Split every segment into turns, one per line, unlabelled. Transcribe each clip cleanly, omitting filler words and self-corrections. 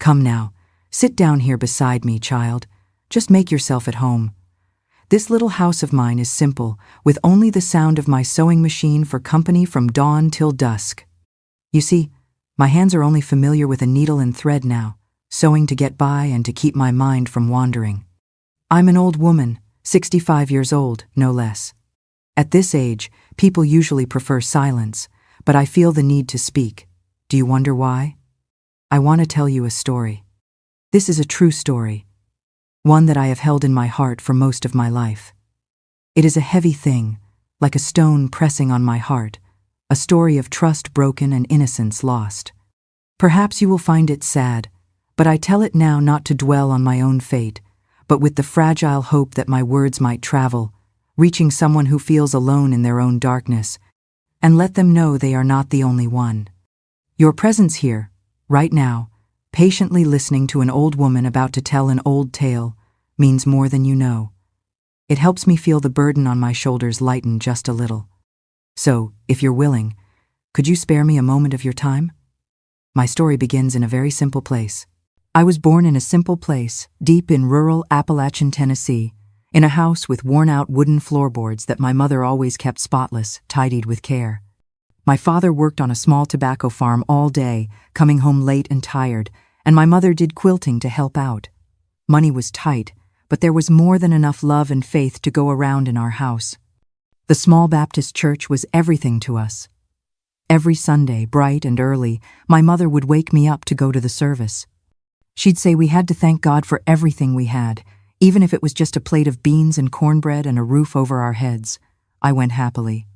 Come now, sit down here beside me, child. Just make yourself at home. This little house of mine is simple, with only the sound of my sewing machine for company from dawn till dusk. You see, my hands are only familiar with a needle and thread now, sewing to get by and to keep my mind from wandering. I'm an old woman, 65 years old, no less. At this age, people usually prefer silence, but I feel the need to speak. Do you wonder why? I want to tell you a story. This is a true story, one that I have held in my heart for most of my life. It is a heavy thing, like a stone pressing on my heart, a story of trust broken and innocence lost. Perhaps you will find it sad, but I tell it now not to dwell on my own fate, but with the fragile hope that my words might travel, reaching someone who feels alone in their own darkness, and let them know they are not the only one. Your presence here, right now, patiently listening to an old woman about to tell an old tale, means more than you know. It helps me feel the burden on my shoulders lighten just a little. So, if you're willing, could you spare me a moment of your time? My story begins in a very simple place. I was born in a simple place, deep in rural Appalachian Tennessee, in a house with worn-out wooden floorboards that my mother always kept spotless, tidied with care. My father worked on a small tobacco farm all day, coming home late and tired, and my mother did quilting to help out. Money was tight, but there was more than enough love and faith to go around in our house. The small Baptist church was everything to us. Every Sunday, bright and early, my mother would wake me up to go to the service. She'd say we had to thank God for everything we had, even if it was just a plate of beans and cornbread and a roof over our heads. I went happily.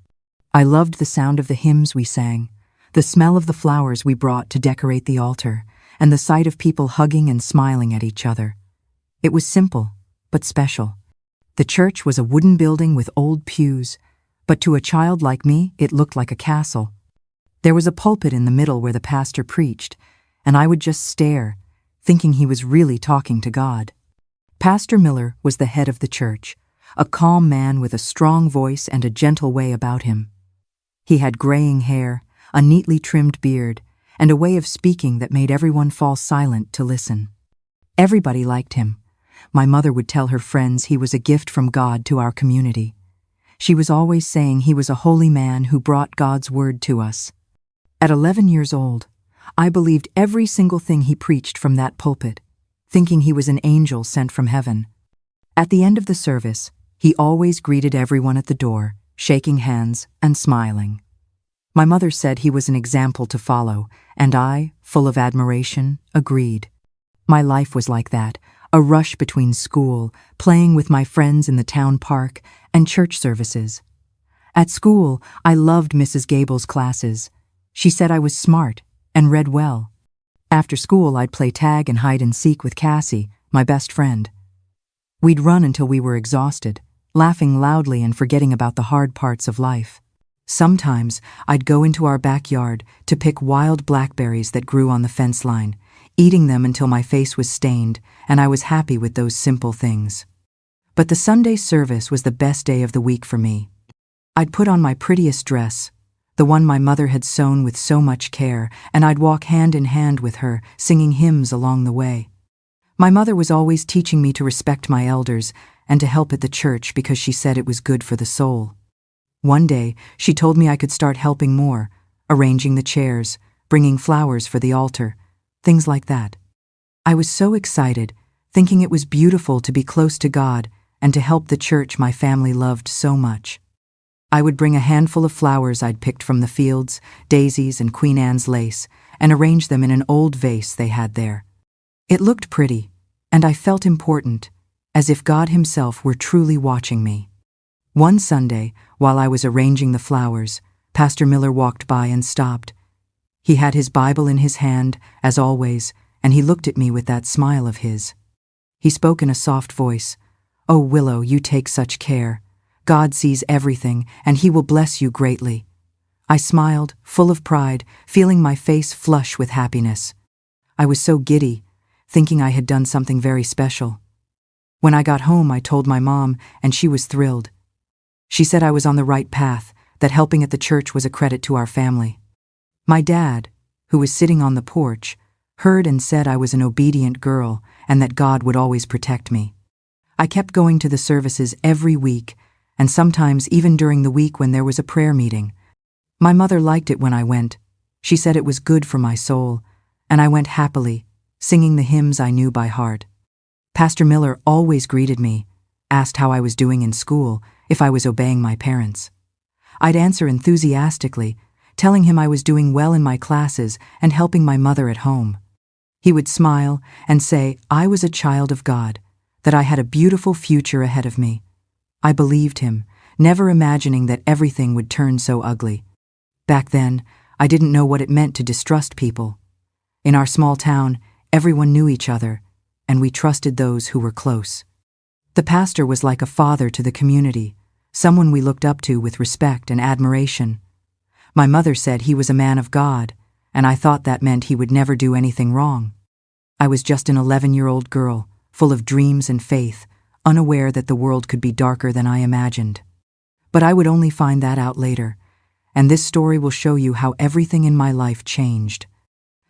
I loved the sound of the hymns we sang, the smell of the flowers we brought to decorate the altar, and the sight of people hugging and smiling at each other. It was simple, but special. The church was a wooden building with old pews, but to a child like me, it looked like a castle. There was a pulpit in the middle where the pastor preached, and I would just stare, thinking he was really talking to God. Pastor Miller was the head of the church, a calm man with a strong voice and a gentle way about him. He had graying hair, a neatly trimmed beard, and a way of speaking that made everyone fall silent to listen. Everybody liked him. My mother would tell her friends he was a gift from God to our community. She was always saying he was a holy man who brought God's word to us. At 11 years old, I believed every single thing he preached from that pulpit, thinking he was an angel sent from heaven. At the end of the service, he always greeted everyone at the door, shaking hands and smiling. My mother said he was an example to follow, and I, full of admiration, agreed. My life was like that, a rush between school, playing with my friends in the town park, and church services. At school, I loved Mrs. Gable's classes. She said I was smart and read well. After school, I'd play tag and hide and seek with Cassie, my best friend. We'd run until we were exhausted, laughing loudly and forgetting about the hard parts of life. Sometimes I'd go into our backyard to pick wild blackberries that grew on the fence line, eating them until my face was stained, and I was happy with those simple things. But the Sunday service was the best day of the week for me. I'd put on my prettiest dress, the one my mother had sewn with so much care, and I'd walk hand in hand with her, singing hymns along the way. My mother was always teaching me to respect my elders and to help at the church because she said it was good for the soul. One day, she told me I could start helping more, arranging the chairs, bringing flowers for the altar, things like that. I was so excited, thinking it was beautiful to be close to God and to help the church my family loved so much. I would bring a handful of flowers I'd picked from the fields, daisies and Queen Anne's lace, and arrange them in an old vase they had there. It looked pretty, and I felt important, as if God himself were truly watching me. One Sunday, while I was arranging the flowers, Pastor Miller walked by and stopped. He had his Bible in his hand, as always, and he looked at me with that smile of his. He spoke in a soft voice. "Oh, Willow, you take such care. God sees everything, and he will bless you greatly." I smiled, full of pride, feeling my face flush with happiness. I was so giddy, thinking I had done something very special. When I got home, I told my mom, and she was thrilled. She said I was on the right path, that helping at the church was a credit to our family. My dad, who was sitting on the porch, heard and said I was an obedient girl and that God would always protect me. I kept going to the services every week, and sometimes even during the week when there was a prayer meeting. My mother liked it when I went. She said it was good for my soul, and I went happily, singing the hymns I knew by heart. Pastor Miller always greeted me, asked how I was doing in school, if I was obeying my parents. I'd answer enthusiastically, telling him I was doing well in my classes and helping my mother at home. He would smile and say I was a child of God, that I had a beautiful future ahead of me. I believed him, never imagining that everything would turn so ugly. Back then, I didn't know what it meant to distrust people. In our small town, everyone knew each other, and we trusted those who were close. The pastor was like a father to the community, someone we looked up to with respect and admiration. My mother said he was a man of God, and I thought that meant he would never do anything wrong. I was just an 11-year-old girl, full of dreams and faith, unaware that the world could be darker than I imagined. But I would only find that out later, and this story will show you how everything in my life changed.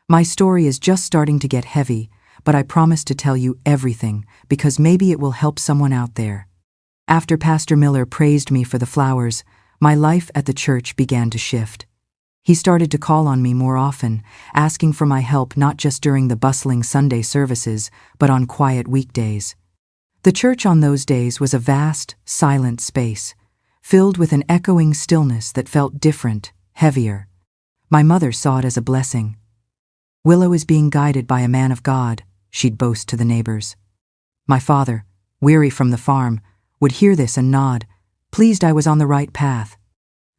My story is just starting to get heavy, but I promise to tell you everything because maybe it will help someone out there. After Pastor Miller praised me for the flowers, my life at the church began to shift. He started to call on me more often, asking for my help not just during the bustling Sunday services, but on quiet weekdays. The church on those days was a vast, silent space, filled with an echoing stillness that felt different, heavier. My mother saw it as a blessing. "Willow is being guided by a man of God," she'd boast to the neighbors. My father, weary from the farm, would hear this and nod, pleased I was on the right path.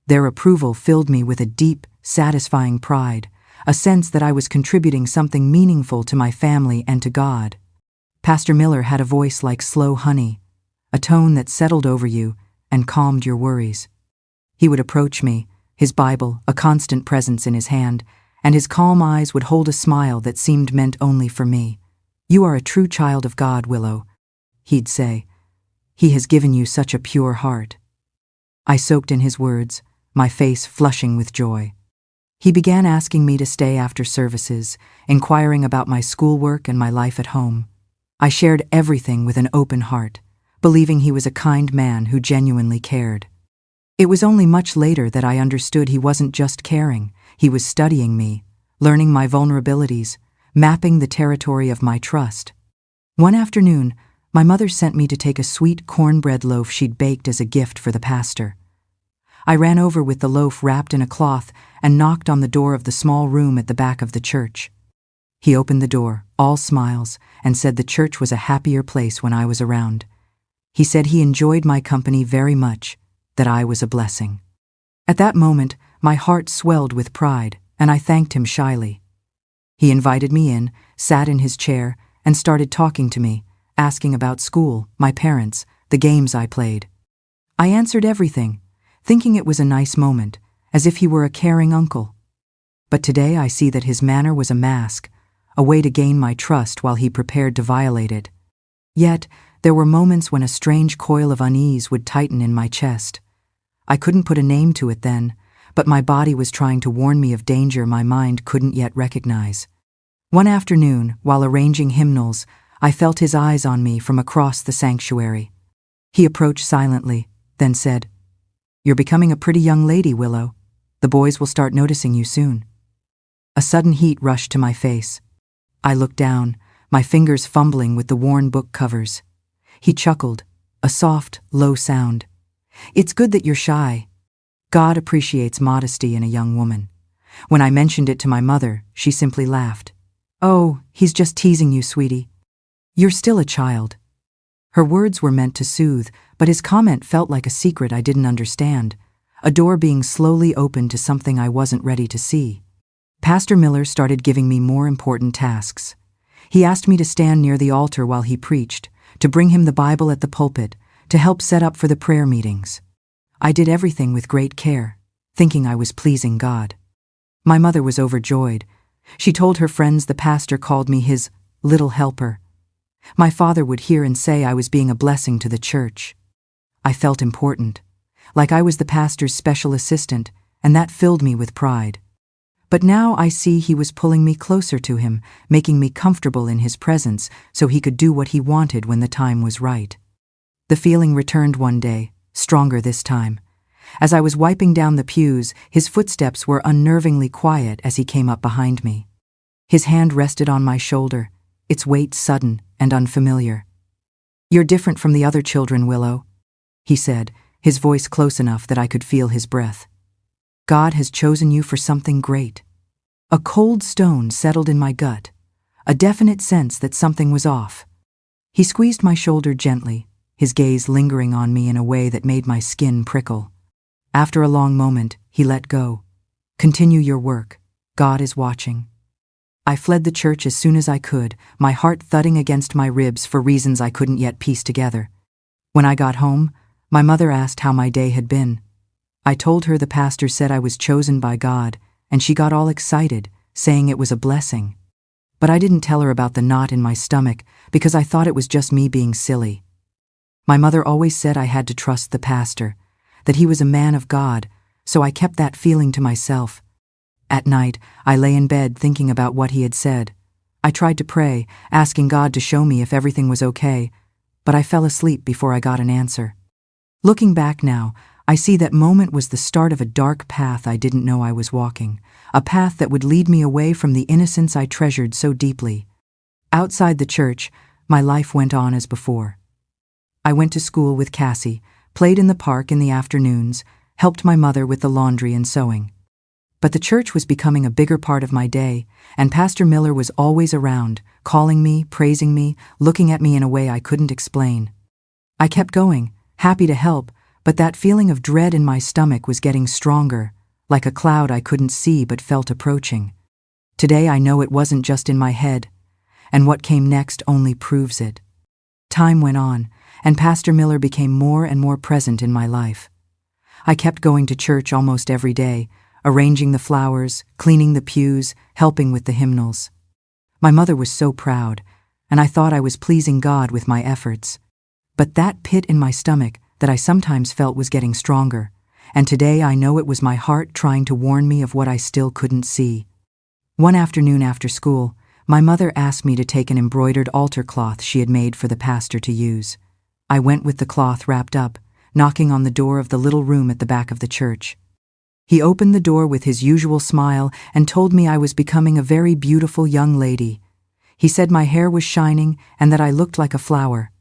Their approval filled me with a deep, satisfying pride, a sense that I was contributing something meaningful to my family and to God. Pastor Miller had a voice like slow honey, a tone that settled over you and calmed your worries. He would approach me, his Bible a constant presence in his hand, and his calm eyes would hold a smile that seemed meant only for me. "You are a true child of God, Willow," he'd say. "He has given you such a pure heart." I soaked in his words, my face flushing with joy. He began asking me to stay after services, inquiring about my schoolwork and my life at home. I shared everything with an open heart, believing he was a kind man who genuinely cared. It was only much later that I understood he wasn't just caring, he was studying me, learning my vulnerabilities, mapping the territory of my trust. One afternoon, my mother sent me to take a sweet cornbread loaf she'd baked as a gift for the pastor. I ran over with the loaf wrapped in a cloth and knocked on the door of the small room at the back of the church. He opened the door, all smiles, and said the church was a happier place when I was around. He said he enjoyed my company very much, that I was a blessing. At that moment, my heart swelled with pride, and I thanked him shyly. He invited me in, sat in his chair, and started talking to me, asking about school, my parents, the games I played. I answered everything, thinking it was a nice moment, as if he were a caring uncle. But today I see that his manner was a mask, a way to gain my trust while he prepared to violate it. Yet, there were moments when a strange coil of unease would tighten in my chest. I couldn't put a name to it then, but my body was trying to warn me of danger my mind couldn't yet recognize. One afternoon, while arranging hymnals, I felt his eyes on me from across the sanctuary. He approached silently, then said, "You're becoming a pretty young lady, Willow. The boys will start noticing you soon." A sudden heat rushed to my face. I looked down, my fingers fumbling with the worn book covers. He chuckled, a soft, low sound. "It's good that you're shy. God appreciates modesty in a young woman." When I mentioned it to my mother, she simply laughed. "Oh, he's just teasing you, sweetie. You're still a child." Her words were meant to soothe, but his comment felt like a secret I didn't understand, a door being slowly opened to something I wasn't ready to see. Pastor Miller started giving me more important tasks. He asked me to stand near the altar while he preached, to bring him the Bible at the pulpit, to help set up for the prayer meetings. I did everything with great care, thinking I was pleasing God. My mother was overjoyed. She told her friends the pastor called me his little helper. My father would hear and say I was being a blessing to the church. I felt important, like I was the pastor's special assistant, and that filled me with pride. But now I see he was pulling me closer to him, making me comfortable in his presence so he could do what he wanted when the time was right. The feeling returned one day, stronger this time. As I was wiping down the pews, his footsteps were unnervingly quiet as he came up behind me. His hand rested on my shoulder, its weight sudden and unfamiliar. "You're different from the other children, Willow," he said, his voice close enough that I could feel his breath. "God has chosen you for something great." A cold stone settled in my gut, a definite sense that something was off. He squeezed my shoulder gently, his gaze lingering on me in a way that made my skin prickle. After a long moment, he let go. "Continue your work. God is watching." I fled the church as soon as I could, my heart thudding against my ribs for reasons I couldn't yet piece together. When I got home, my mother asked how my day had been. I told her the pastor said I was chosen by God, and she got all excited, saying it was a blessing. But I didn't tell her about the knot in my stomach because I thought it was just me being silly. My mother always said I had to trust the pastor, that he was a man of God, so I kept that feeling to myself. At night, I lay in bed thinking about what he had said. I tried to pray, asking God to show me if everything was okay, but I fell asleep before I got an answer. Looking back now, I see that moment was the start of a dark path I didn't know I was walking, a path that would lead me away from the innocence I treasured so deeply. Outside the church, my life went on as before. I went to school with Cassie, played in the park in the afternoons, helped my mother with the laundry and sewing. But the church was becoming a bigger part of my day, and Pastor Miller was always around, calling me, praising me, looking at me in a way I couldn't explain. I kept going, happy to help, but that feeling of dread in my stomach was getting stronger, like a cloud I couldn't see but felt approaching. Today I know it wasn't just in my head, and what came next only proves it. Time went on, and Pastor Miller became more and more present in my life. I kept going to church almost every day, arranging the flowers, cleaning the pews, helping with the hymnals. My mother was so proud, and I thought I was pleasing God with my efforts. But that pit in my stomach that I sometimes felt was getting stronger, and today I know it was my heart trying to warn me of what I still couldn't see. One afternoon after school, my mother asked me to take an embroidered altar cloth she had made for the pastor to use. I went with the cloth wrapped up, knocking on the door of the little room at the back of the church. He opened the door with his usual smile and told me I was becoming a very beautiful young lady. He said my hair was shining and that I looked like a flower.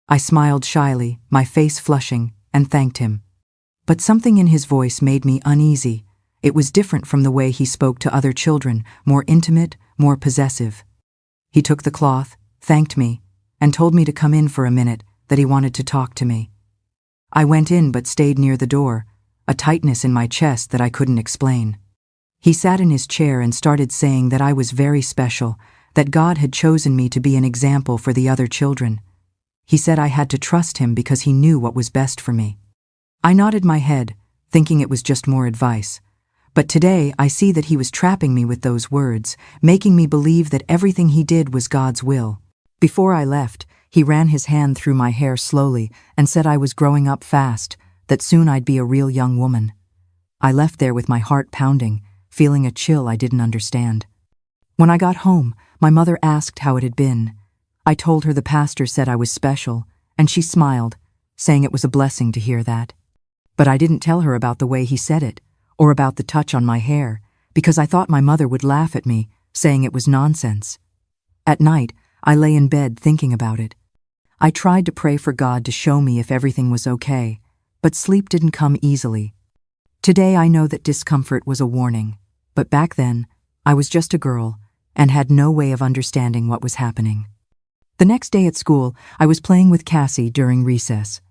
I smiled shyly, my face flushing, and thanked him. But something in his voice made me uneasy. It was different from the way he spoke to other children, more intimate, more possessive. He took the cloth, thanked me, and told me to come in for a minute, that he wanted to talk to me. I went in but stayed near the door, a tightness in my chest that I couldn't explain. He sat in his chair and started saying that I was very special, that God had chosen me to be an example for the other children. He said I had to trust him because he knew what was best for me. I nodded my head, thinking it was just more advice. But today I see that he was trapping me with those words, making me believe that everything he did was God's will. Before I left, he ran his hand through my hair slowly and said I was growing up fast, that soon I'd be a real young woman. I left there with my heart pounding, feeling a chill I didn't understand. When I got home, my mother asked how it had been. I told her the pastor said I was special, and she smiled, saying it was a blessing to hear that. But I didn't tell her about the way he said it, or about the touch on my hair, because I thought my mother would laugh at me, saying it was nonsense. At night, I lay in bed thinking about it. I tried to pray for God to show me if everything was okay, but sleep didn't come easily. Today I know that discomfort was a warning, but back then, I was just a girl and had no way of understanding what was happening. The next day at school, I was playing with Cassie during recess.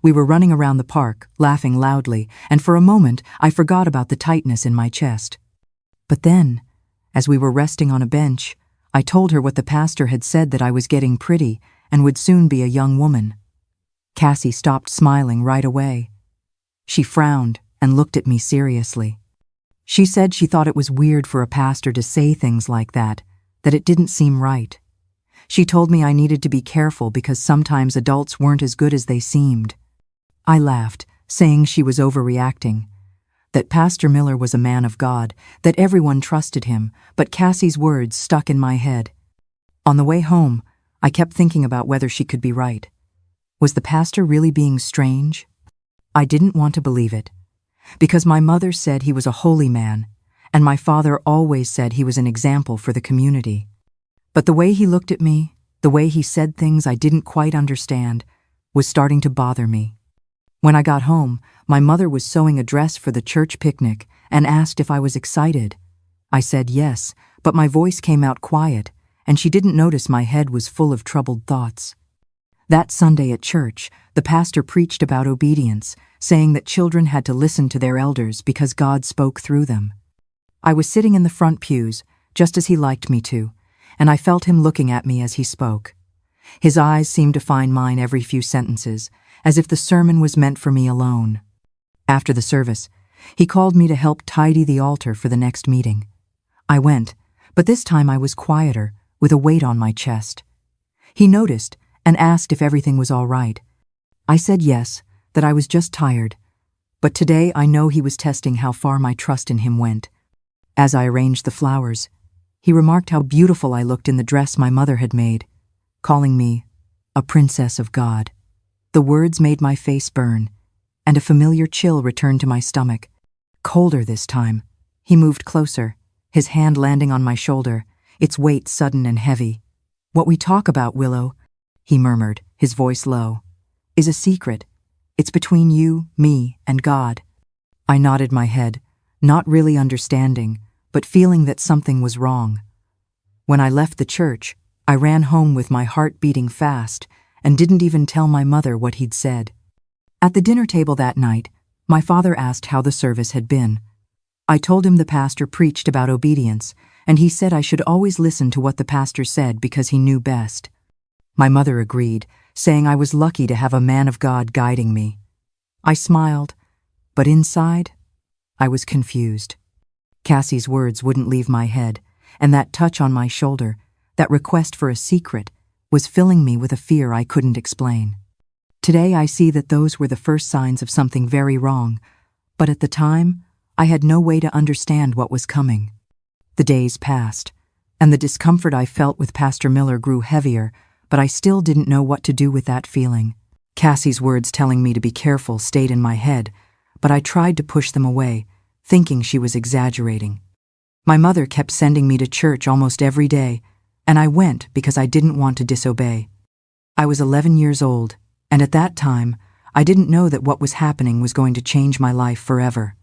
We were running around the park, laughing loudly, and for a moment I forgot about the tightness in my chest. But then, as we were resting on a bench, I told her what the pastor had said, that I was getting pretty and would soon be a young woman. Cassie stopped smiling right away. She frowned and looked at me seriously. She said she thought it was weird for a pastor to say things like that it didn't seem right. She told me I needed to be careful because sometimes adults weren't as good as they seemed. I laughed, saying she was overreacting. that Pastor Miller was a man of God, that everyone trusted him, but Cassie's words stuck in my head. On the way home, I kept thinking about whether she could be right. Was the pastor really being strange? I didn't want to believe it, because my mother said he was a holy man, and my father always said he was an example for the community. But the way he looked at me, the way he said things I didn't quite understand, was starting to bother me. When I got home, my mother was sewing a dress for the church picnic and asked if I was excited. I said yes, but my voice came out quiet, and she didn't notice my head was full of troubled thoughts. That Sunday at church, the pastor preached about obedience, saying that children had to listen to their elders because God spoke through them. I was sitting in the front pews, just as he liked me to, and I felt him looking at me as he spoke. His eyes seemed to find mine every few sentences, as if the sermon was meant for me alone. After the service, he called me to help tidy the altar for the next meeting. I went, but this time I was quieter, with a weight on my chest. He noticed and asked if everything was all right. I said yes, that I was just tired, but today I know he was testing how far my trust in him went. As I arranged the flowers, he remarked how beautiful I looked in the dress my mother had made, calling me a princess of God. The words made my face burn, and a familiar chill returned to my stomach. Colder this time. He moved closer, his hand landing on my shoulder, its weight sudden and heavy. "What we talk about, Willow," he murmured, his voice low, "is a secret. It's between you, me, and God." I nodded my head, not really understanding, but feeling that something was wrong. When I left the church, I ran home with my heart beating fast and didn't even tell my mother what he'd said. At the dinner table that night, my father asked how the service had been. I told him the pastor preached about obedience, and he said I should always listen to what the pastor said because he knew best. My mother agreed, saying I was lucky to have a man of God guiding me. I smiled, but inside, I was confused. Cassie's words wouldn't leave my head, and that touch on my shoulder, that request for a secret, was filling me with a fear I couldn't explain. Today I see that those were the first signs of something very wrong, but at the time, I had no way to understand what was coming. The days passed, and the discomfort I felt with Pastor Miller grew heavier, but I still didn't know what to do with that feeling. Cassie's words telling me to be careful stayed in my head, but I tried to push them away, thinking she was exaggerating. My mother kept sending me to church almost every day, and I went because I didn't want to disobey. I was 11 years old, and at that time, I didn't know that what was happening was going to change my life forever.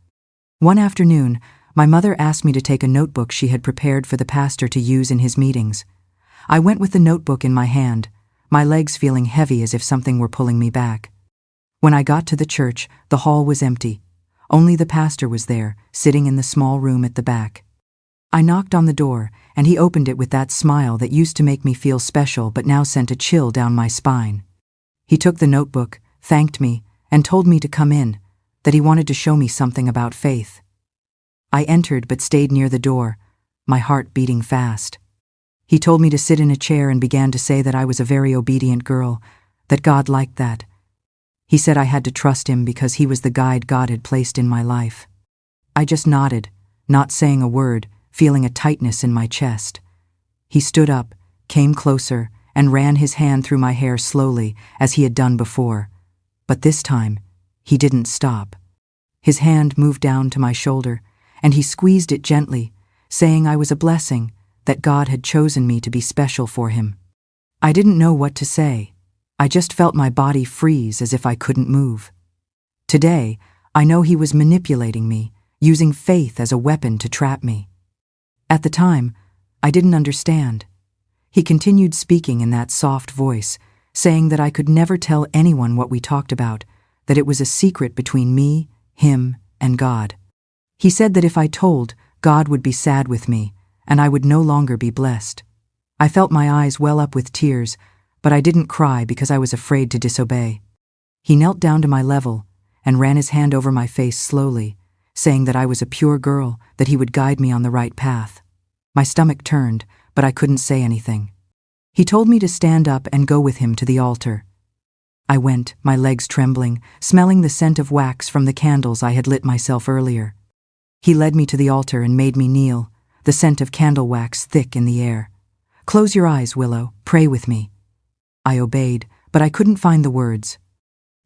One afternoon, my mother asked me to take a notebook she had prepared for the pastor to use in his meetings. I went with the notebook in my hand, my legs feeling heavy as if something were pulling me back. When I got to the church, the hall was empty. Only the pastor was there, sitting in the small room at the back. I knocked on the door, and he opened it with that smile that used to make me feel special but now sent a chill down my spine. He took the notebook, thanked me, and told me to come in, that he wanted to show me something about faith. I entered but stayed near the door, my heart beating fast. He told me to sit in a chair and began to say that I was a very obedient girl, that God liked that. He said I had to trust him because he was the guide God had placed in my life. I just nodded, not saying a word, feeling a tightness in my chest. He stood up, came closer, and ran his hand through my hair slowly, as he had done before. But this time, he didn't stop. His hand moved down to my shoulder, and he squeezed it gently, saying I was a blessing, that God had chosen me to be special for him. I didn't know what to say. I just felt my body freeze as if I couldn't move. Today, I know he was manipulating me, using faith as a weapon to trap me. At the time, I didn't understand. He continued speaking in that soft voice, saying that I could never tell anyone what we talked about, that it was a secret between me, him, and God. He said that if I told, God would be sad with me, and I would no longer be blessed. I felt my eyes well up with tears, but I didn't cry because I was afraid to disobey. He knelt down to my level and ran his hand over my face slowly, saying that I was a pure girl, that he would guide me on the right path. My stomach turned, but I couldn't say anything. He told me to stand up and go with him to the altar. I went, my legs trembling, smelling the scent of wax from the candles I had lit myself earlier. He led me to the altar and made me kneel, the scent of candle wax thick in the air. "Close your eyes, Willow. Pray with me." I obeyed, but I couldn't find the words.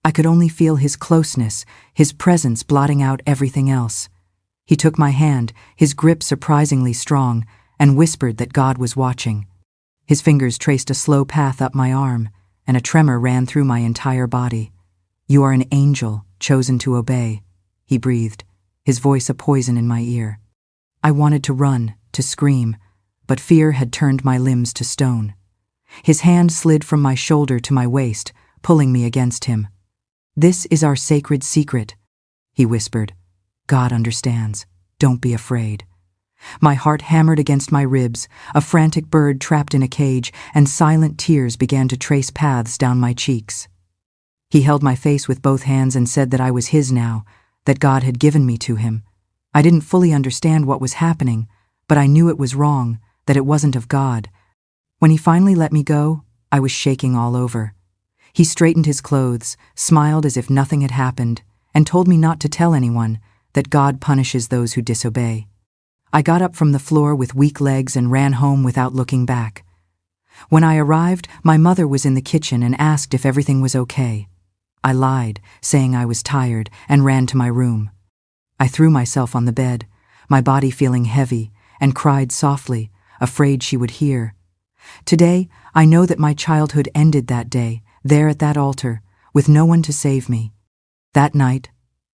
I could only feel his closeness, his presence blotting out everything else. He took my hand, his grip surprisingly strong, and whispered that God was watching. His fingers traced a slow path up my arm, and a tremor ran through my entire body. "You are an angel, chosen to obey," he breathed, his voice a poison in my ear. I wanted to run, to scream, but fear had turned my limbs to stone. His hand slid from my shoulder to my waist, pulling me against him. "This is our sacred secret," he whispered. "God understands. Don't be afraid." My heart hammered against my ribs, a frantic bird trapped in a cage, and silent tears began to trace paths down my cheeks. He held my face with both hands and said that I was his now, that God had given me to him. I didn't fully understand what was happening, but I knew it was wrong, that it wasn't of God. When he finally let me go, I was shaking all over. He straightened his clothes, smiled as if nothing had happened, and told me not to tell anyone, that God punishes those who disobey. I got up from the floor with weak legs and ran home without looking back. When I arrived, my mother was in the kitchen and asked if everything was okay. I lied, saying I was tired, and ran to my room. I threw myself on the bed, my body feeling heavy, and cried softly, afraid she would hear. Today, I know that my childhood ended that day, there at that altar, with no one to save me. That night,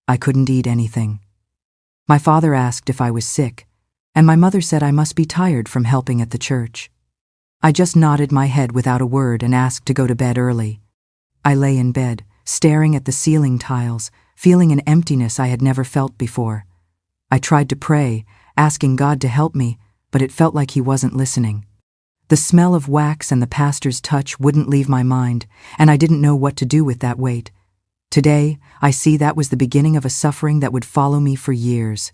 I couldn't eat anything. My father asked if I was sick, and my mother said I must be tired from helping at the church. I just nodded my head without a word and asked to go to bed early. I lay in bed, staring at the ceiling tiles, feeling an emptiness I had never felt before. I tried to pray, asking God to help me, but it felt like he wasn't listening. The smell of wax and the pastor's touch wouldn't leave my mind, and I didn't know what to do with that weight. Today, I see that was the beginning of a suffering that would follow me for years.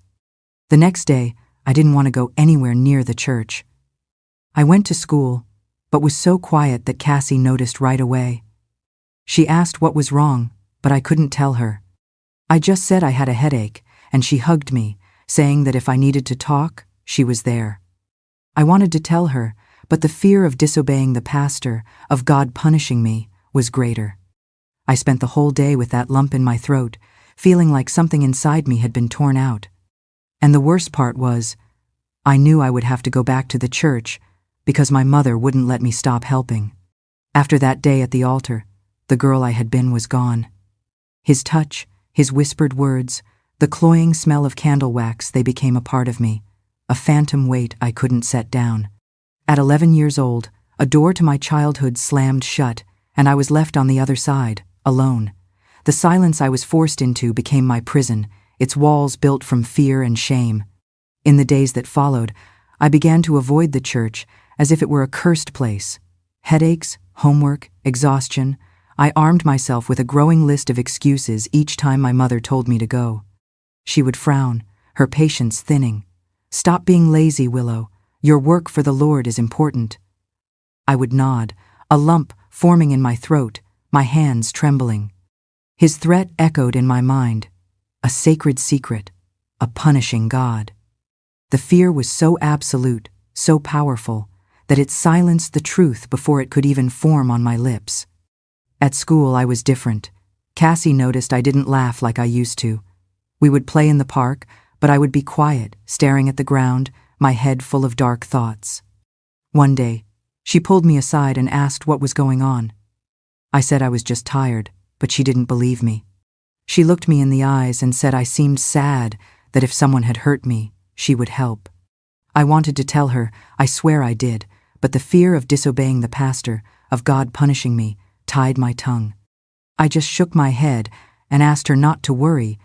The next day, I didn't want to go anywhere near the church. I went to school, but was so quiet that Cassie noticed right away. She asked what was wrong, but I couldn't tell her. I just said I had a headache, and she hugged me, saying that if I needed to talk, she was there. I wanted to tell her, but the fear of disobeying the pastor, of God punishing me, was greater. I spent the whole day with that lump in my throat, feeling like something inside me had been torn out. And the worst part was, I knew I would have to go back to the church because my mother wouldn't let me stop helping. After that day at the altar, the girl I had been was gone. His touch, his whispered words, the cloying smell of candle wax, they became a part of me, a phantom weight I couldn't set down. At 11 years old, a door to my childhood slammed shut, and I was left on the other side, alone. The silence I was forced into became my prison, its walls built from fear and shame. In the days that followed, I began to avoid the church as if it were a cursed place. Headaches, homework, exhaustion. I armed myself with a growing list of excuses each time my mother told me to go. She would frown, her patience thinning. "Stop being lazy, Willow. Your work for the Lord is important." I would nod, a lump forming in my throat, my hands trembling. His threat echoed in my mind, a sacred secret, a punishing God. The fear was so absolute, so powerful, that it silenced the truth before it could even form on my lips. At school, I was different. Cassie noticed I didn't laugh like I used to. We would play in the park, but I would be quiet, staring at the ground, my head full of dark thoughts. One day, she pulled me aside and asked what was going on. I said I was just tired, but she didn't believe me. She looked me in the eyes and said I seemed sad, that if someone had hurt me, she would help. I wanted to tell her, I swear I did, but the fear of disobeying the pastor, of God punishing me, tied my tongue. I just shook my head and asked her not to worry,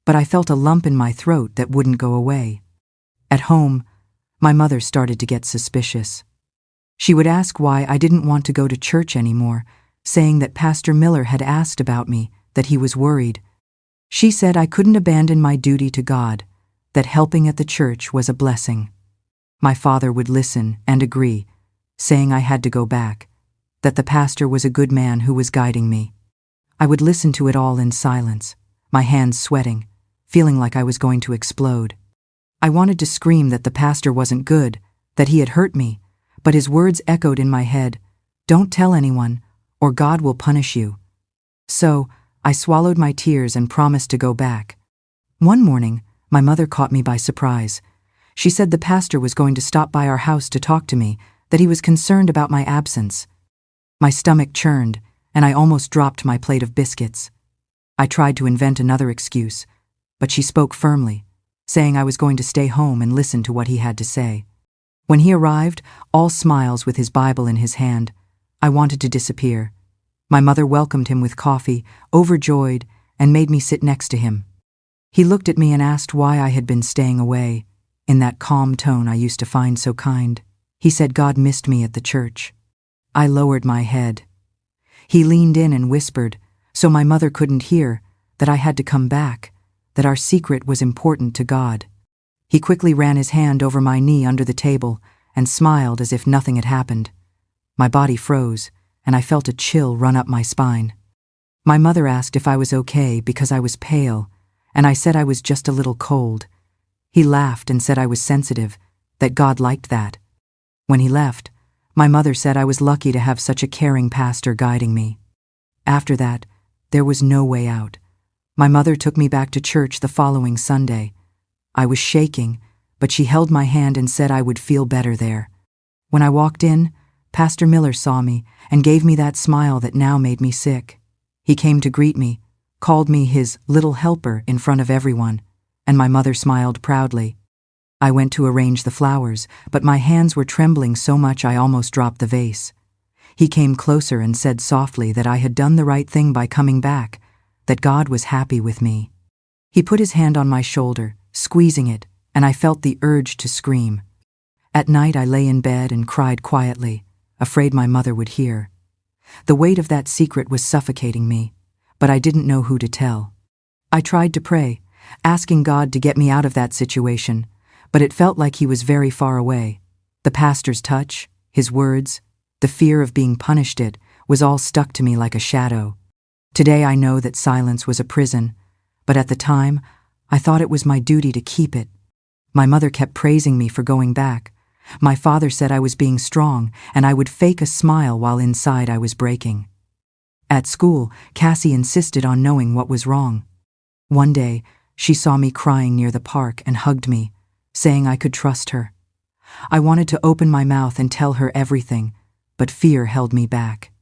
but I felt a lump in my throat that wouldn't go away. At home, my mother started to get suspicious. She would ask why I didn't want to go to church anymore, saying that Pastor Miller had asked about me, that he was worried. She said I couldn't abandon my duty to God, that helping at the church was a blessing. My father would listen and agree, saying I had to go back, that the pastor was a good man who was guiding me. I would listen to it all in silence, my hands sweating, feeling like I was going to explode. I wanted to scream that the pastor wasn't good, that he had hurt me, but his words echoed in my head, "Don't tell anyone, or God will punish you." So, I swallowed my tears and promised to go back. One morning, my mother caught me by surprise. She said the pastor was going to stop by our house to talk to me, that he was concerned about my absence. My stomach churned, and I almost dropped my plate of biscuits. I tried to invent another excuse, but she spoke firmly, saying I was going to stay home and listen to what he had to say. When he arrived, all smiles with his Bible in his hand, I wanted to disappear. My mother welcomed him with coffee, overjoyed, and made me sit next to him. He looked at me and asked why I had been staying away. In that calm tone I used to find so kind, he said God missed me at the church. I lowered my head. He leaned in and whispered, so my mother couldn't hear, that I had to come back, that our secret was important to God. He quickly ran his hand over my knee under the table and smiled as if nothing had happened. My body froze, and I felt a chill run up my spine. My mother asked if I was okay because I was pale, and I said I was just a little cold. He laughed and said I was sensitive, that God liked that. When he left, my mother said I was lucky to have such a caring pastor guiding me. After that, there was no way out. My mother took me back to church the following Sunday. I was shaking, but she held my hand and said I would feel better there. When I walked in, Pastor Miller saw me and gave me that smile that now made me sick. He came to greet me, called me his little helper in front of everyone, and my mother smiled proudly. I went to arrange the flowers, but my hands were trembling so much I almost dropped the vase. He came closer and said softly that I had done the right thing by coming back, that God was happy with me. He put his hand on my shoulder, squeezing it, and I felt the urge to scream. At night I lay in bed and cried quietly, afraid my mother would hear. The weight of that secret was suffocating me, but I didn't know who to tell. I tried to pray, asking God to get me out of that situation, but it felt like he was very far away. The pastor's touch, his words, the fear of being punished was all stuck to me like a shadow. Today I know that silence was a prison, but at the time, I thought it was my duty to keep it. My mother kept praising me for going back. My father said I was being strong, and I would fake a smile while inside I was breaking. At school, Cassie insisted on knowing what was wrong. One day, she saw me crying near the park and hugged me, saying I could trust her. I wanted to open my mouth and tell her everything, but fear held me back.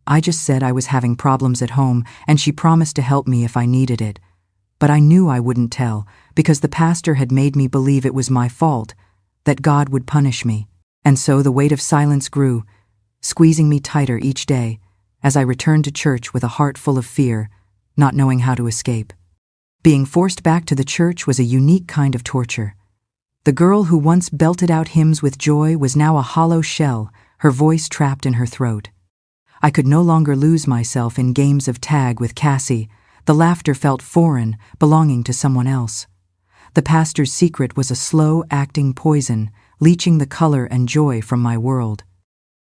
I just said I was having problems at home, and she promised to help me if I needed it. But I knew I wouldn't tell, because the pastor had made me believe it was my fault, that God would punish me. And so the weight of silence grew, squeezing me tighter each day, as I returned to church with a heart full of fear, not knowing how to escape. Being forced back to the church was a unique kind of torture. The girl who once belted out hymns with joy was now a hollow shell, her voice trapped in her throat. I could no longer lose myself in games of tag with Cassie. The laughter felt foreign, belonging to someone else. The pastor's secret was a slow-acting poison, leaching the color and joy from my world.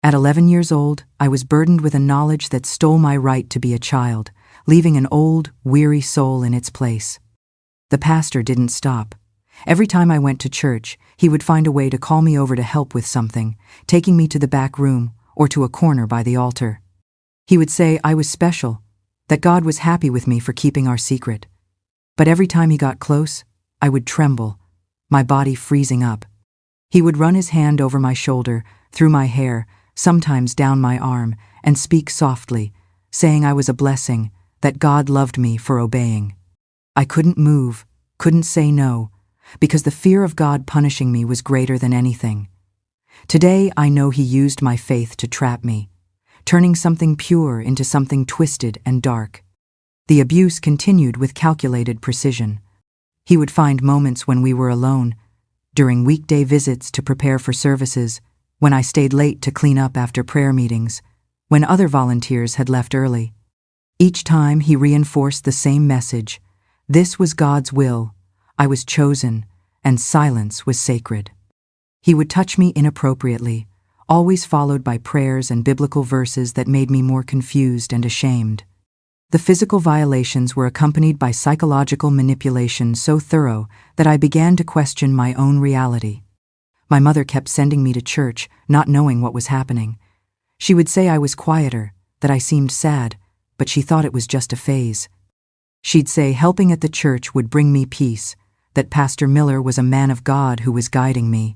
At 11 years old, I was burdened with a knowledge that stole my right to be a child, leaving an old, weary soul in its place. The pastor didn't stop. Every time I went to church, he would find a way to call me over to help with something, taking me to the back room or to a corner by the altar. He would say I was special, that God was happy with me for keeping our secret. But every time he got close, I would tremble, my body freezing up. He would run his hand over my shoulder, through my hair, sometimes down my arm, and speak softly, saying I was a blessing, that God loved me for obeying. I couldn't move, couldn't say no, because the fear of God punishing me was greater than anything. Today I know he used my faith to trap me, turning something pure into something twisted and dark. The abuse continued with calculated precision. He would find moments when we were alone, during weekday visits to prepare for services, when I stayed late to clean up after prayer meetings, when other volunteers had left early. Each time he reinforced the same message: this was God's will, I was chosen, and silence was sacred. He would touch me inappropriately, always followed by prayers and biblical verses that made me more confused and ashamed. The physical violations were accompanied by psychological manipulation so thorough that I began to question my own reality. My mother kept sending me to church, not knowing what was happening. She would say I was quieter, that I seemed sad, but she thought it was just a phase. She'd say helping at the church would bring me peace, that Pastor Miller was a man of God who was guiding me.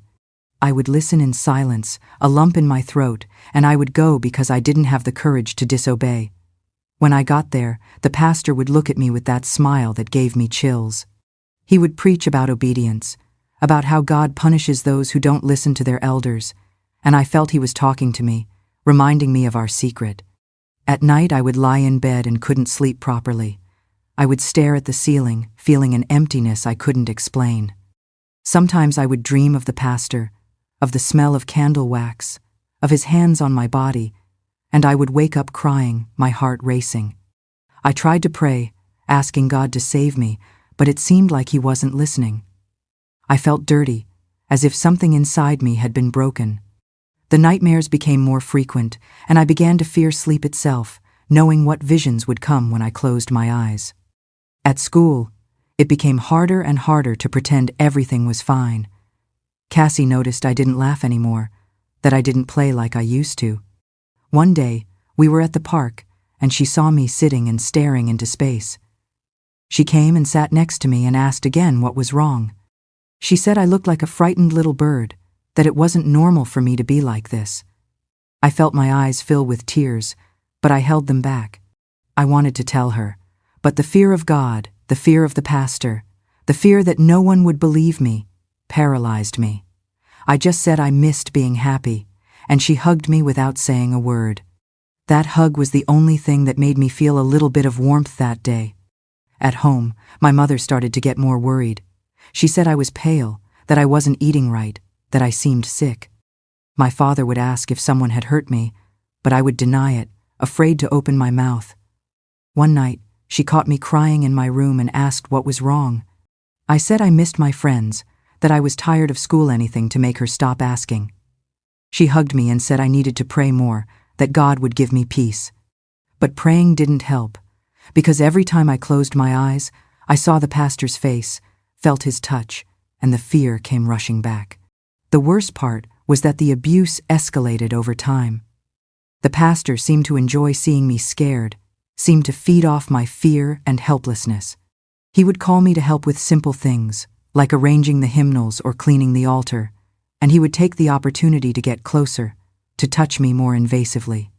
I would listen in silence, a lump in my throat, and I would go because I didn't have the courage to disobey. When I got there, the pastor would look at me with that smile that gave me chills. He would preach about obedience, about how God punishes those who don't listen to their elders, and I felt he was talking to me, reminding me of our secret. At night I would lie in bed and couldn't sleep properly. I would stare at the ceiling, feeling an emptiness I couldn't explain. Sometimes I would dream of the pastor, of the smell of candle wax, of his hands on my body, and I would wake up crying, my heart racing. I tried to pray, asking God to save me, but it seemed like he wasn't listening. I felt dirty, as if something inside me had been broken. The nightmares became more frequent, and I began to fear sleep itself, knowing what visions would come when I closed my eyes. At school, it became harder and harder to pretend everything was fine. Cassie noticed I didn't laugh anymore, that I didn't play like I used to. One day, we were at the park, and she saw me sitting and staring into space. She came and sat next to me and asked again what was wrong. She said I looked like a frightened little bird, that it wasn't normal for me to be like this. I felt my eyes fill with tears, but I held them back. I wanted to tell her, but the fear of God, the fear of the pastor, the fear that no one would believe me, paralyzed me. I just said I missed being happy, and she hugged me without saying a word. That hug was the only thing that made me feel a little bit of warmth that day. At home, my mother started to get more worried. She said I was pale, that I wasn't eating right, that I seemed sick. My father would ask if someone had hurt me, but I would deny it, afraid to open my mouth. One night, she caught me crying in my room and asked what was wrong. I said I missed my friends, that I was tired of school, anything to make her stop asking. She hugged me and said I needed to pray more, that God would give me peace. But praying didn't help, because every time I closed my eyes, I saw the pastor's face, felt his touch, and the fear came rushing back. The worst part was that the abuse escalated over time. The pastor seemed to enjoy seeing me scared, seemed to feed off my fear and helplessness. He would call me to help with simple things, like arranging the hymnals or cleaning the altar, and he would take the opportunity to get closer, to touch me more invasively.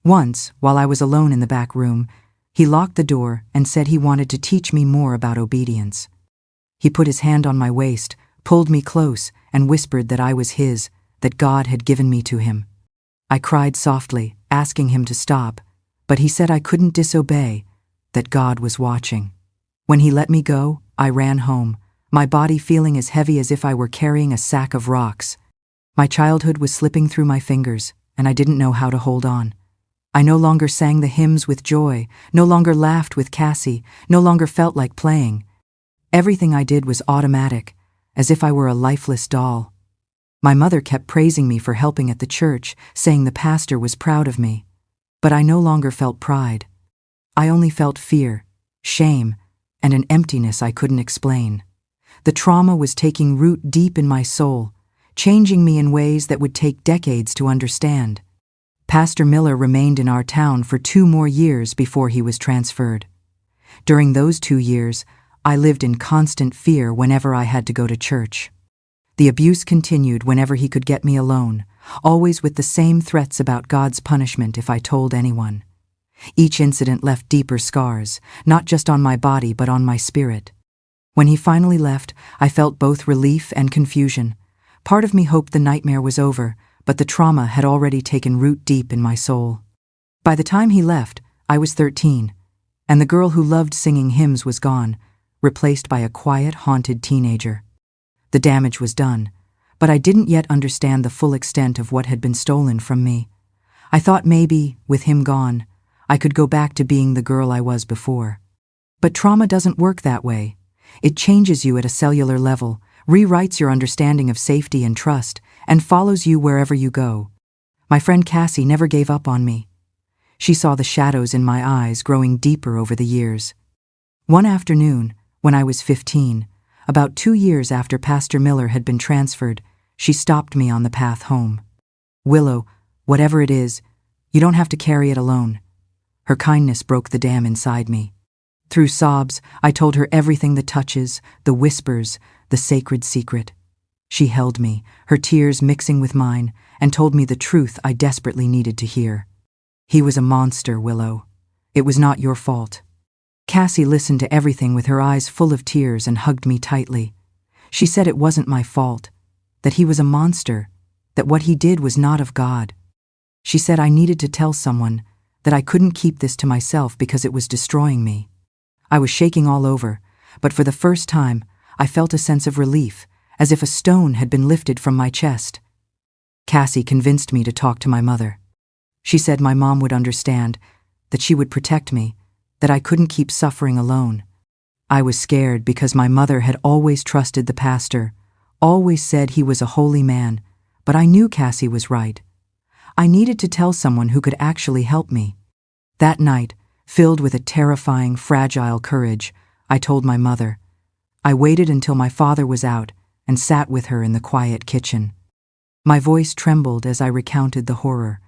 Once, while I was alone in the back room, he locked the door and said he wanted to teach me more about obedience. He put his hand on my waist, pulled me close, and whispered that I was his, that God had given me to him. I cried softly, asking him to stop, but he said I couldn't disobey, that God was watching. When he let me go, I ran home, my body feeling as heavy as if I were carrying a sack of rocks. My childhood was slipping through my fingers, and I didn't know how to hold on. I no longer sang the hymns with joy, no longer laughed with Cassie, no longer felt like playing. Everything I did was automatic, as if I were a lifeless doll. My mother kept praising me for helping at the church, saying the pastor was proud of me. But I no longer felt pride. I only felt fear, shame, and an emptiness I couldn't explain. The trauma was taking root deep in my soul, changing me in ways that would take decades to understand. Pastor Miller remained in our town for 2 more years before he was transferred. During those 2 years, I lived in constant fear whenever I had to go to church. The abuse continued whenever he could get me alone, always with the same threats about God's punishment if I told anyone. Each incident left deeper scars, not just on my body but on my spirit. When he finally left, I felt both relief and confusion. Part of me hoped the nightmare was over, but the trauma had already taken root deep in my soul. By the time he left, I was 13, and the girl who loved singing hymns was gone, replaced by a quiet, haunted teenager. The damage was done, but I didn't yet understand the full extent of what had been stolen from me. I thought maybe, with him gone, I could go back to being the girl I was before. But trauma doesn't work that way. It changes you at a cellular level, rewrites your understanding of safety and trust, and follows you wherever you go. My friend Cassie never gave up on me. She saw the shadows in my eyes growing deeper over the years. One afternoon, when I was 15, about 2 years after Pastor Miller had been transferred, she stopped me on the path home. "Willow, whatever it is, you don't have to carry it alone." Her kindness broke the dam inside me. Through sobs, I told her everything, the touches, the whispers, the sacred secret. She held me, her tears mixing with mine, and told me the truth I desperately needed to hear. "He was a monster, Willow. It was not your fault." Cassie listened to everything with her eyes full of tears and hugged me tightly. She said it wasn't my fault, that he was a monster, that what he did was not of God. She said I needed to tell someone, that I couldn't keep this to myself because it was destroying me. I was shaking all over, but for the first time, I felt a sense of relief, as if a stone had been lifted from my chest. Cassie convinced me to talk to my mother. She said my mom would understand, that she would protect me, that I couldn't keep suffering alone. I was scared because my mother had always trusted the pastor, always said he was a holy man, but I knew Cassie was right. I needed to tell someone who could actually help me. That night, filled with a terrifying, fragile courage, I told my mother. I waited until my father was out and sat with her in the quiet kitchen. My voice trembled as I recounted the horror,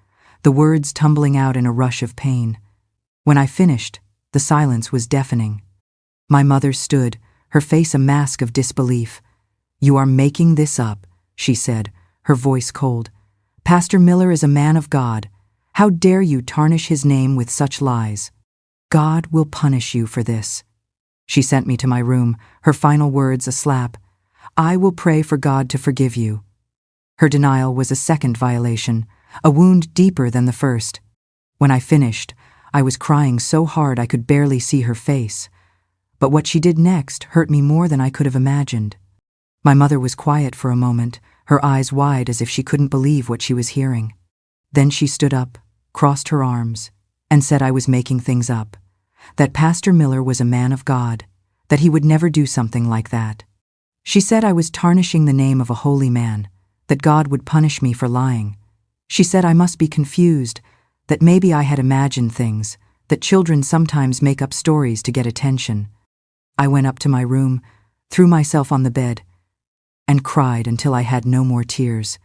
the words tumbling out in a rush of pain. When I finished, the silence was deafening. My mother stood, her face a mask of disbelief. "You are making this up," she said, her voice cold. "Pastor Miller is a man of God. How dare you tarnish his name with such lies? God will punish you for this." She sent me to my room, her final words a slap. "I will pray for God to forgive you." Her denial was a second violation, a wound deeper than the first. When I finished, I was crying so hard I could barely see her face. But what she did next hurt me more than I could have imagined. My mother was quiet for a moment, her eyes wide as if she couldn't believe what she was hearing. Then she stood up, crossed her arms, and said I was making things up, that Pastor Miller was a man of God, that he would never do something like that. She said I was tarnishing the name of a holy man, that God would punish me for lying. She said I must be confused, that maybe I had imagined things, that children sometimes make up stories to get attention. I went up to my room, threw myself on the bed, and cried until I had no more tears.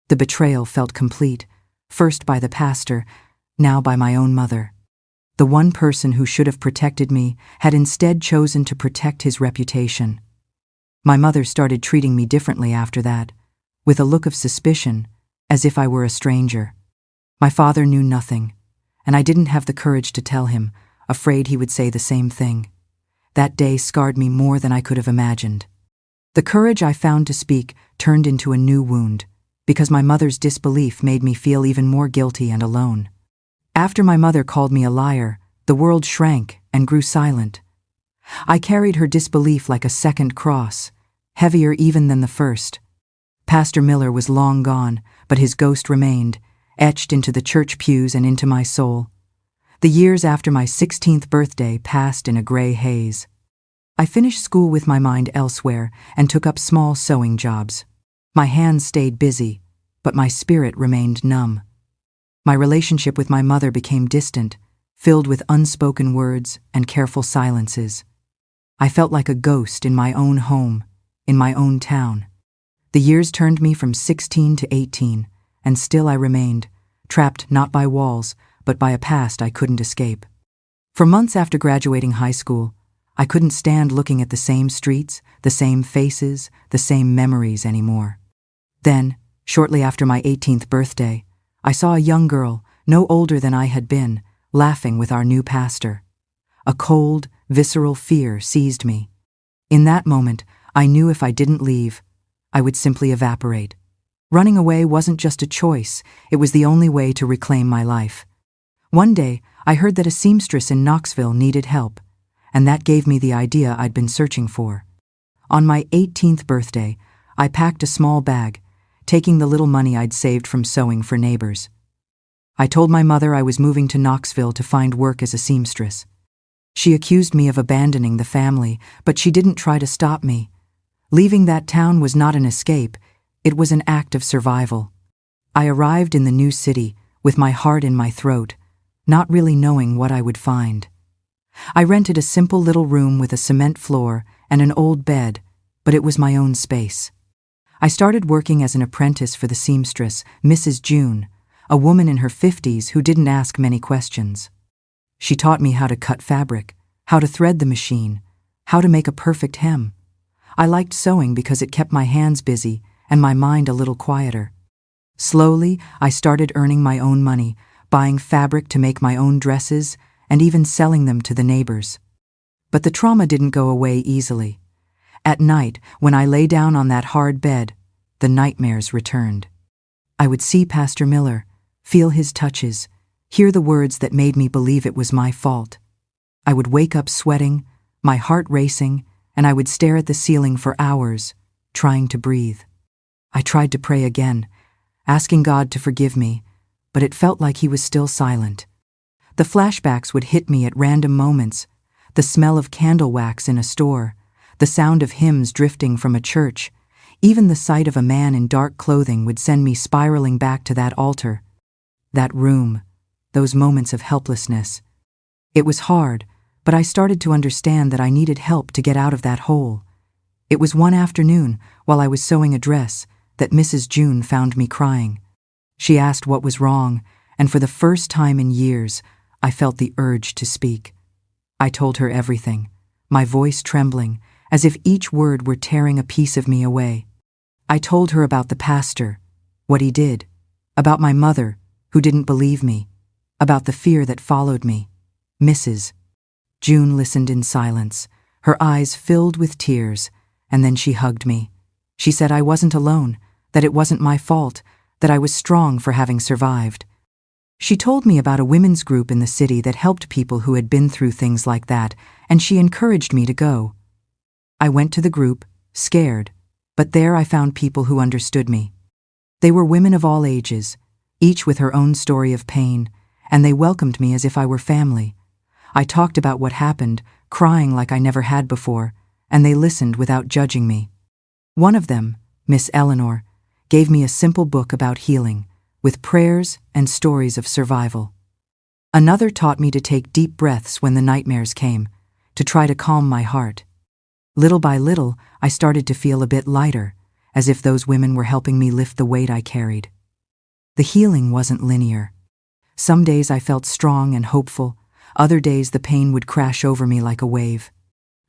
The betrayal felt complete, first by the pastor, now by my own mother. The one person who should have protected me had instead chosen to protect his reputation. My mother started treating me differently after that, with a look of suspicion, as if I were a stranger. My father knew nothing, and I didn't have the courage to tell him, afraid he would say the same thing. That day scarred me more than I could have imagined. The courage I found to speak turned into a new wound, because my mother's disbelief made me feel even more guilty and alone. After my mother called me a liar, the world shrank and grew silent. I carried her disbelief like a second cross, heavier even than the first. Pastor Miller was long gone, but his ghost remained, etched into the church pews and into my soul. The years after my 16th birthday passed in a gray haze. I finished school with my mind elsewhere and took up small sewing jobs. My hands stayed busy, but my spirit remained numb. My relationship with my mother became distant, filled with unspoken words and careful silences. I felt like a ghost in my own home, in my own town. The years turned me from 16 to 18, and still I remained, trapped not by walls, but by a past I couldn't escape. For months after graduating high school, I couldn't stand looking at the same streets, the same faces, the same memories anymore. Then, shortly after my 18th birthday, I saw a young girl, no older than I had been, laughing with our new pastor. A cold, visceral fear seized me. In that moment, I knew if I didn't leave, I would simply evaporate. Running away wasn't just a choice, it was the only way to reclaim my life. One day, I heard that a seamstress in Knoxville needed help, and that gave me the idea I'd been searching for. On my 18th birthday, I packed a small bag, taking the little money I'd saved from sewing for neighbors. I told my mother I was moving to Knoxville to find work as a seamstress. She accused me of abandoning the family, but she didn't try to stop me. Leaving that town was not an escape, it was an act of survival. I arrived in the new city, with my heart in my throat, not really knowing what I would find. I rented a simple little room with a cement floor and an old bed, but it was my own space. I started working as an apprentice for the seamstress, Mrs. June, a woman in her 50s who didn't ask many questions. She taught me how to cut fabric, how to thread the machine, how to make a perfect hem. I liked sewing because it kept my hands busy and my mind a little quieter. Slowly, I started earning my own money, buying fabric to make my own dresses, and even selling them to the neighbors. But the trauma didn't go away easily. At night, when I lay down on that hard bed, the nightmares returned. I would see Pastor Miller, feel his touches, hear the words that made me believe it was my fault. I would wake up sweating, my heart racing, and I would stare at the ceiling for hours, trying to breathe. I tried to pray again, asking God to forgive me, but it felt like he was still silent. The flashbacks would hit me at random moments, the smell of candle wax in a store, the sound of hymns drifting from a church, even the sight of a man in dark clothing would send me spiraling back to that altar, that room, those moments of helplessness. It was hard, but I started to understand that I needed help to get out of that hole. It was one afternoon, while I was sewing a dress, that Mrs. June found me crying. She asked what was wrong, and for the first time in years, I felt the urge to speak. I told her everything, my voice trembling, as if each word were tearing a piece of me away. I told her about the pastor, what he did, about my mother, who didn't believe me, about the fear that followed me. Mrs. June listened in silence, her eyes filled with tears, and then she hugged me. She said I wasn't alone, that it wasn't my fault, that I was strong for having survived. She told me about a women's group in the city that helped people who had been through things like that, and she encouraged me to go. I went to the group, scared, but there I found people who understood me. They were women of all ages, each with her own story of pain, and they welcomed me as if I were family. I talked about what happened, crying like I never had before, and they listened without judging me. One of them, Miss Eleanor, gave me a simple book about healing, with prayers and stories of survival. Another taught me to take deep breaths when the nightmares came, to try to calm my heart. Little by little, I started to feel a bit lighter, as if those women were helping me lift the weight I carried. The healing wasn't linear. Some days I felt strong and hopeful, other days the pain would crash over me like a wave.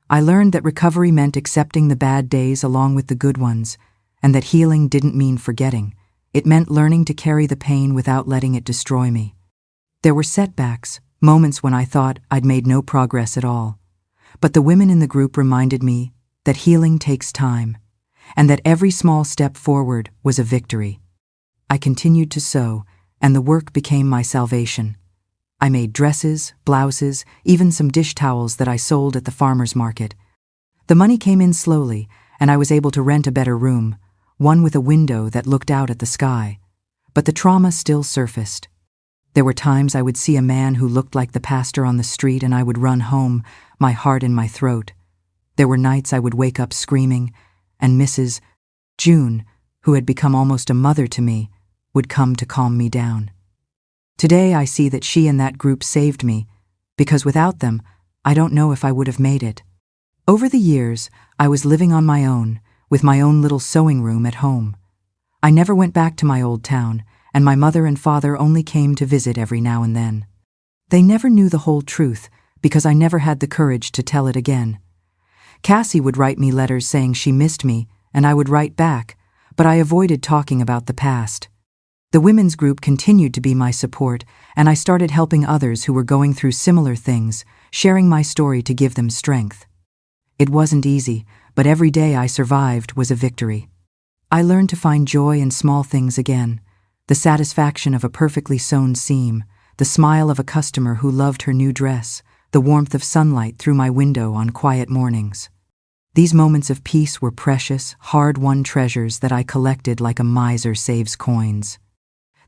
I learned that recovery meant accepting the bad days along with the good ones, and that healing didn't mean forgetting. It meant learning to carry the pain without letting it destroy me. There were setbacks, moments when I thought I'd made no progress at all. But the women in the group reminded me that healing takes time, and that every small step forward was a victory. I continued to sew, and the work became my salvation. I made dresses, blouses, even some dish towels that I sold at the farmer's market. The money came in slowly, and I was able to rent a better room, one with a window that looked out at the sky. But the trauma still surfaced. There were times I would see a man who looked like the pastor on the street and I would run home, my heart in my throat. There were nights I would wake up screaming, and Mrs. June, who had become almost a mother to me, would come to calm me down. Today I see that she and that group saved me, because without them, I don't know if I would have made it. Over the years, I was living on my own, with my own little sewing room at home. I never went back to my old town, and my mother and father only came to visit every now and then. They never knew the whole truth, because I never had the courage to tell it again. Cassie would write me letters saying she missed me, and I would write back, but I avoided talking about the past. The women's group continued to be my support, and I started helping others who were going through similar things, sharing my story to give them strength. It wasn't easy, but every day I survived was a victory. I learned to find joy in small things again, the satisfaction of a perfectly sewn seam, the smile of a customer who loved her new dress, the warmth of sunlight through my window on quiet mornings. These moments of peace were precious, hard-won treasures that I collected like a miser saves coins.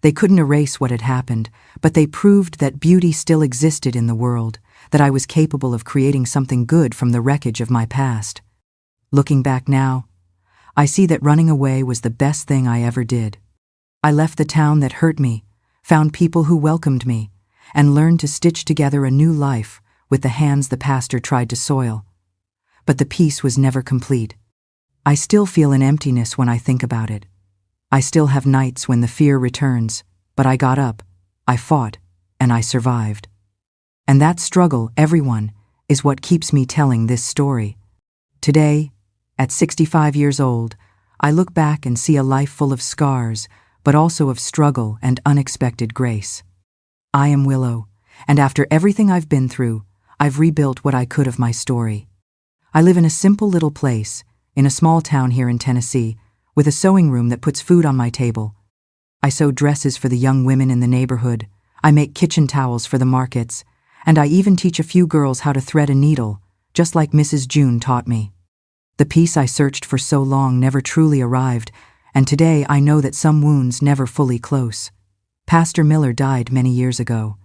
They couldn't erase what had happened, but they proved that beauty still existed in the world, that I was capable of creating something good from the wreckage of my past. Looking back now, I see that running away was the best thing I ever did. I left the town that hurt me, found people who welcomed me, and learned to stitch together a new life with the hands the pastor tried to soil. But the peace was never complete. I still feel an emptiness when I think about it. I still have nights when the fear returns, but I got up, I fought, and I survived. And that struggle, everyone, is what keeps me telling this story. Today, at 65 years old, I look back and see a life full of scars, but also of struggle and unexpected grace. I am Willow, and after everything I've been through, I've rebuilt what I could of my story. I live in a simple little place, in a small town here in Tennessee, with a sewing room that puts food on my table. I sew dresses for the young women in the neighborhood, I make kitchen towels for the markets, and I even teach a few girls how to thread a needle, just like Mrs. June taught me. The peace I searched for so long never truly arrived, and today I know that some wounds never fully close. Pastor Miller died many years ago.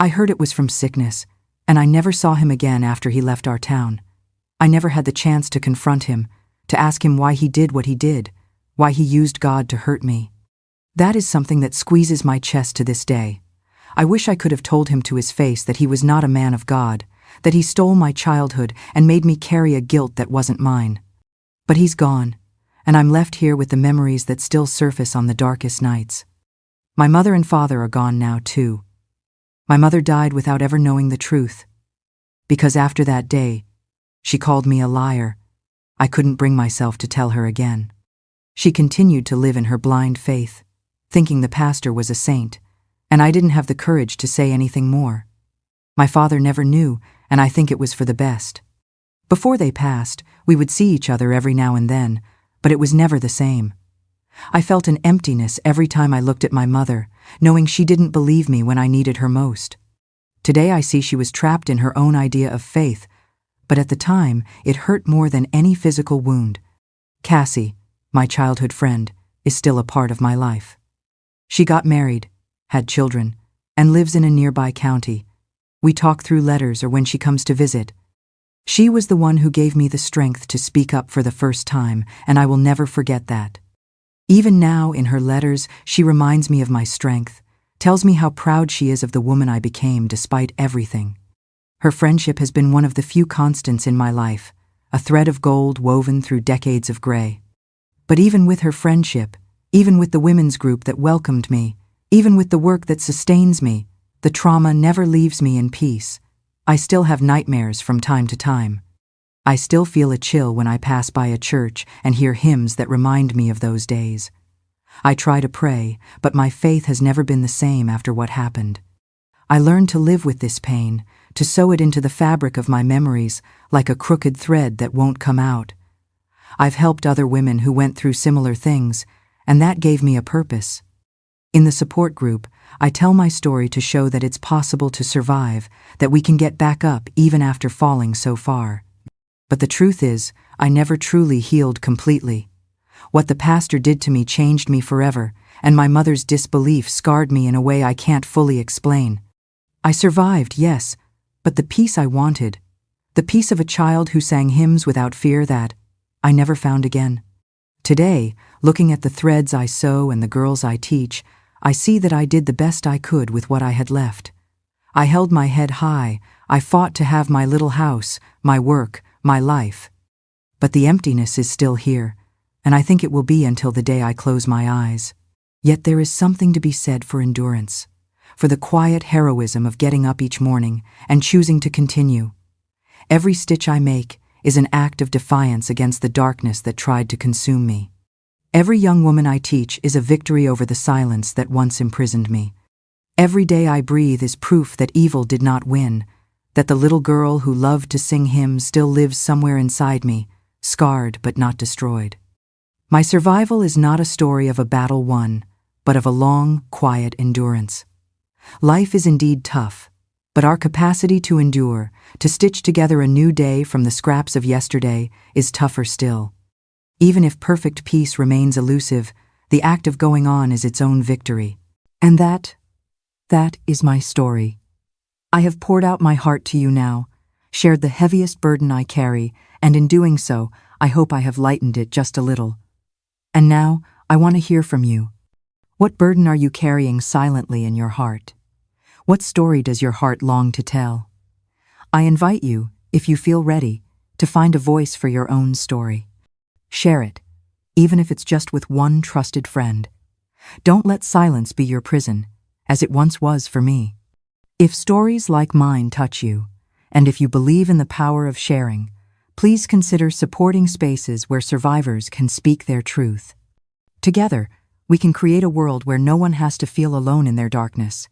I heard it was from sickness, and I never saw him again after he left our town. I never had the chance to confront him, to ask him why he did what he did, why he used God to hurt me. That is something that squeezes my chest to this day. I wish I could have told him to his face that he was not a man of God, that he stole my childhood and made me carry a guilt that wasn't mine. But he's gone, and I'm left here with the memories that still surface on the darkest nights. My mother and father are gone now, too. My mother died without ever knowing the truth. Because after that day, she called me a liar. I couldn't bring myself to tell her again. She continued to live in her blind faith, thinking the pastor was a saint, and I didn't have the courage to say anything more. My father never knew, and I think it was for the best. Before they passed, we would see each other every now and then, but it was never the same. I felt an emptiness every time I looked at my mother, knowing she didn't believe me when I needed her most. Today I see she was trapped in her own idea of faith, but at the time it hurt more than any physical wound. Cassie, my childhood friend, is still a part of my life. She got married, had children, and lives in a nearby county. We talk through letters or when she comes to visit. She was the one who gave me the strength to speak up for the first time, and I will never forget that. Even now, in her letters, she reminds me of my strength, tells me how proud she is of the woman I became despite everything. Her friendship has been one of the few constants in my life, a thread of gold woven through decades of gray. But even with her friendship, even with the women's group that welcomed me, even with the work that sustains me, the trauma never leaves me in peace. I still have nightmares from time to time. I still feel a chill when I pass by a church and hear hymns that remind me of those days. I try to pray, but my faith has never been the same after what happened. I learned to live with this pain, to sew it into the fabric of my memories like a crooked thread that won't come out. I've helped other women who went through similar things, and that gave me a purpose. In the support group, I tell my story to show that it's possible to survive, that we can get back up even after falling so far. But the truth is, I never truly healed completely. What the pastor did to me changed me forever, and my mother's disbelief scarred me in a way I can't fully explain. I survived, yes, but the peace I wanted, the peace of a child who sang hymns without fear, that I never found again. Today, looking at the threads I sew and the girls I teach, I see that I did the best I could with what I had left. I held my head high, I fought to have my little house, my work, my life. But the emptiness is still here, and I think it will be until the day I close my eyes. Yet there is something to be said for endurance, for the quiet heroism of getting up each morning and choosing to continue. Every stitch I make is an act of defiance against the darkness that tried to consume me. Every young woman I teach is a victory over the silence that once imprisoned me. Every day I breathe is proof that evil did not win, that the little girl who loved to sing hymns still lives somewhere inside me, scarred but not destroyed. My survival is not a story of a battle won, but of a long, quiet endurance. Life is indeed tough, but our capacity to endure, to stitch together a new day from the scraps of yesterday, is tougher still. Even if perfect peace remains elusive, the act of going on is its own victory. And that is my story. I have poured out my heart to you now, shared the heaviest burden I carry, and in doing so, I hope I have lightened it just a little. And now, I want to hear from you. What burden are you carrying silently in your heart? What story does your heart long to tell? I invite you, if you feel ready, to find a voice for your own story. Share it, even if it's just with one trusted friend. Don't let silence be your prison, as it once was for me. If stories like mine touch you, and if you believe in the power of sharing, please consider supporting spaces where survivors can speak their truth. Together, we can create a world where no one has to feel alone in their darkness.